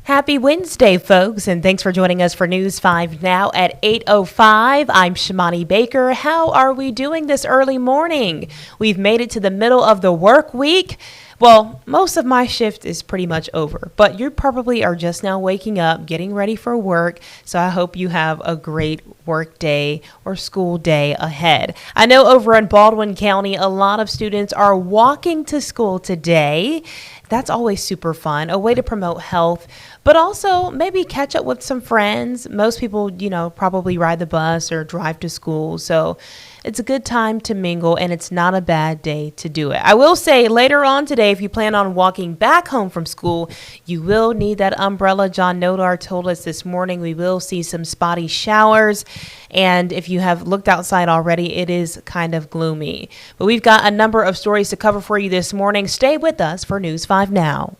Happy Wednesday, folks, and thanks for joining us for News 5 Now at 8:05. I'm Shimani Baker. How are we doing this early morning? We've made it to the middle of the work week. Well, most of my shift is pretty much over, but you probably are just now waking up, getting ready for work. So I hope you have a great work day or school day ahead. I know over in Baldwin County, a lot of students are walking to school today. That's always super fun, a way to promote health, but also maybe catch up with some friends. Most people, probably ride the bus or drive to school. So it's a good time to mingle, and it's not a bad day to do it. I will say later on today, if you plan on walking back home from school, you will need that umbrella. John Nodar told us this morning we will see some spotty showers. And if you have looked outside already, it is kind of gloomy. But we've got a number of stories to cover for you this morning. Stay with us for News 5 Now.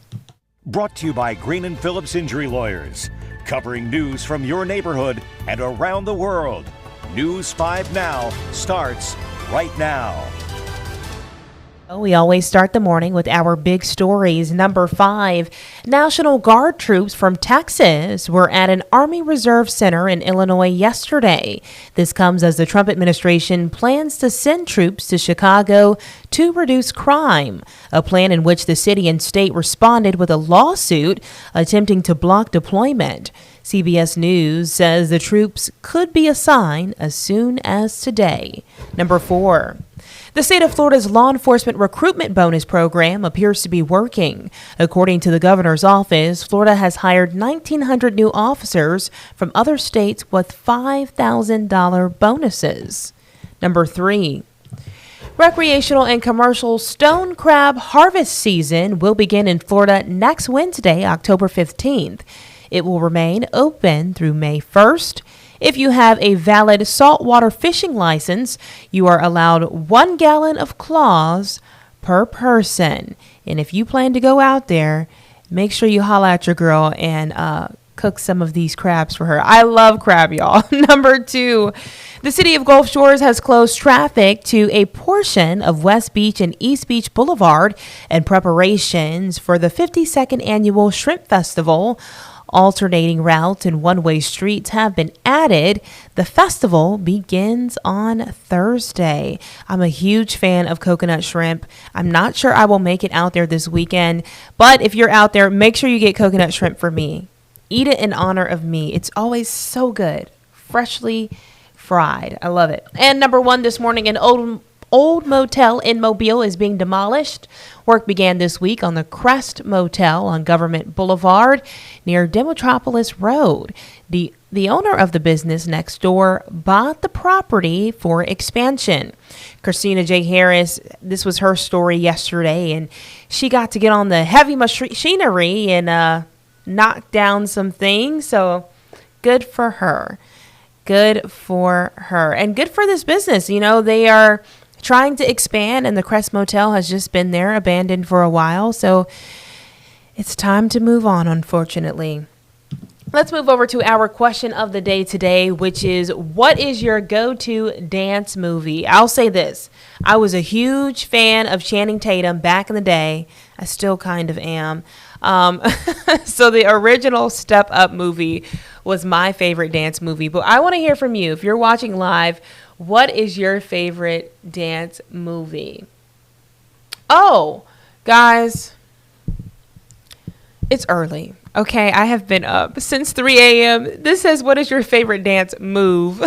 Brought to you by Green and Phillips Injury Lawyers, covering news from your neighborhood and around the world. News 5 Now starts right now. We always start the morning with our big stories. Number 5, National Guard troops from Texas were at an Army Reserve Center in Illinois yesterday. This comes as the Trump administration plans to send troops to Chicago to reduce crime, a plan in which the city and state responded with a lawsuit attempting to block deployment. CBS News says the troops could be assigned as soon as today. Number 4. The state of Florida's law enforcement recruitment bonus program appears to be working. According to the governor's office, Florida has hired 1,900 new officers from other states with $5,000 bonuses. Number 3. Recreational and commercial stone crab harvest season will begin in Florida next Wednesday, October 15th. It will remain open through May 1st. If you have a valid saltwater fishing license, you are allowed 1 gallon of claws per person. And if you plan to go out there, make sure you holla at your girl and cook some of these crabs for her. I love crab, y'all. Number 2, the city of Gulf Shores has closed traffic to a portion of West Beach and East Beach Boulevard in preparations for the 52nd annual Shrimp Festival. Alternating routes and one-way streets have been added. The festival begins on Thursday. I'm a huge fan of coconut shrimp. I'm not sure I will make it out there this weekend, but if you're out there, make sure you get coconut shrimp for me. Eat it in honor of me. It's always so good, freshly fried. I love it. And number 1 this morning, an old motel in Mobile is being demolished. Work began this week on the Crest Motel on Government Boulevard near Demetropolis Road. The owner of the business next door bought the property for expansion. Christina J. Harris, this was her story yesterday, and she got to get on the heavy machinery and knock down some things. So good for her. Good for her. And good for this business. They are trying to expand, and the Crest Motel has just been there abandoned for a while. So it's time to move on, unfortunately. Let's move over to our question of the day today, which is, what is your go-to dance movie? I'll say this. I was a huge fan of Channing Tatum back in the day. I still kind of am. So the original Step Up movie was my favorite dance movie. But I want to hear from you. If you're watching live, what is your favorite dance movie? Oh, guys, it's early. Okay, I have been up since 3 a.m. This says, what is your favorite dance move?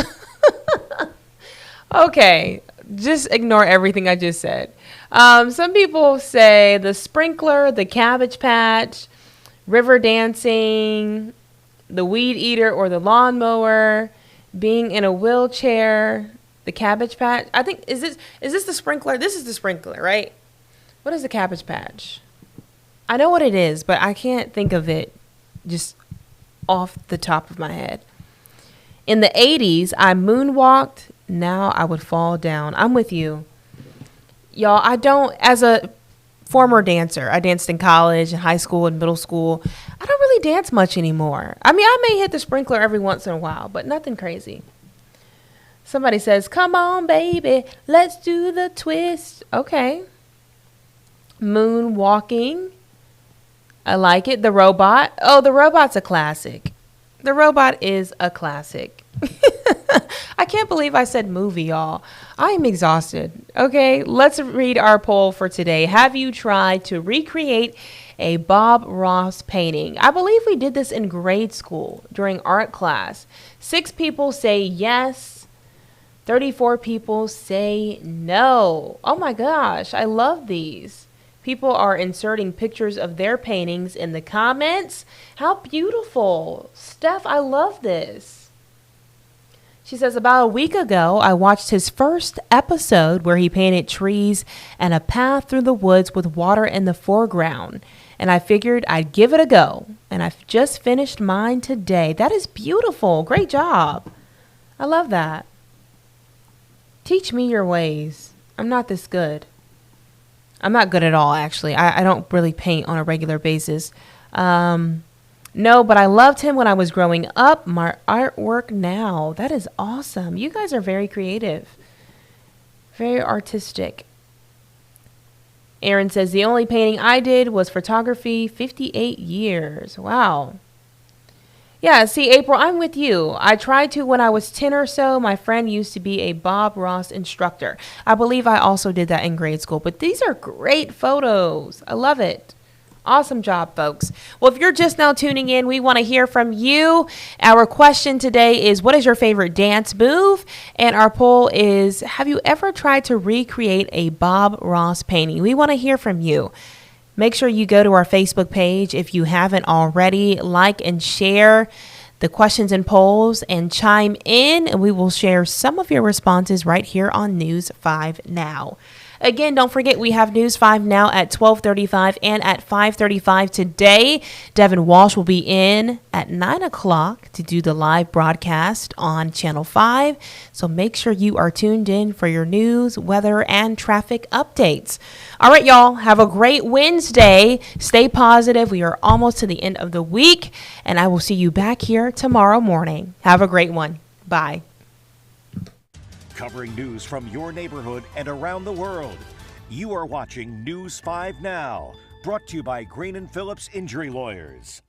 Okay, just ignore everything I just said. Some people say the sprinkler, the Cabbage Patch, river dancing, the weed eater or the lawnmower, being in a wheelchair, the Cabbage Patch. I think, is this the sprinkler? This is the sprinkler, right? What is the Cabbage Patch? I know what it is, but I can't think of it just off the top of my head. In the 80s, I moonwalked. Now I would fall down. I'm with you. Y'all, as a former dancer, I danced in college and high school and middle school. I don't really dance much anymore. I mean, I may hit the sprinkler every once in a while, but nothing crazy. Somebody says, come on, baby, let's do the twist. Okay. Moonwalking. I like it. The robot. Oh, the robot's a classic. The robot is a classic. I can't believe I said movie, y'all. I am exhausted. Okay, let's read our poll for today. Have you tried to recreate a Bob Ross painting? I believe we did this in grade school during art class. 6 people say yes. 34 people say no. Oh my gosh, I love these. People are inserting pictures of their paintings in the comments. How beautiful. Steph, I love this. She says, about a week ago, I watched his first episode where he painted trees and a path through the woods with water in the foreground. And I figured I'd give it a go. And I've just finished mine today. That is beautiful. Great job. I love that. Teach me your ways. I'm not this good. I'm not good at all, actually. I don't really paint on a regular basis. No, but I loved him when I was growing up. My artwork now. That is awesome. You guys are very creative. Very artistic. Aaron says, the only painting I did was photography, 58 years. Wow. Yeah, see, April, I'm with you. I tried to when I was 10 or so. My friend used to be a Bob Ross instructor. I believe I also did that in grade school. But these are great photos. I love it. Awesome job, folks. Well, if you're just now tuning in, we want to hear from you. Our question today is, what is your favorite dance move? And our poll is, have you ever tried to recreate a Bob Ross painting? We want to hear from you. Make sure you go to our Facebook page if you haven't already. Like and share the questions and polls and chime in, and we will share some of your responses right here on News 5 Now. Again, don't forget we have News 5 Now at 12:35 and at 5:35 today. Devin Walsh will be in at 9 o'clock to do the live broadcast on Channel 5. So make sure you are tuned in for your news, weather, and traffic updates. All right, y'all, have a great Wednesday. Stay positive. We are almost to the end of the week, and I will see you back here tomorrow morning. Have a great one. Bye. Covering news from your neighborhood and around the world. You are watching News 5 Now, brought to you by Green & Phillips Injury Lawyers.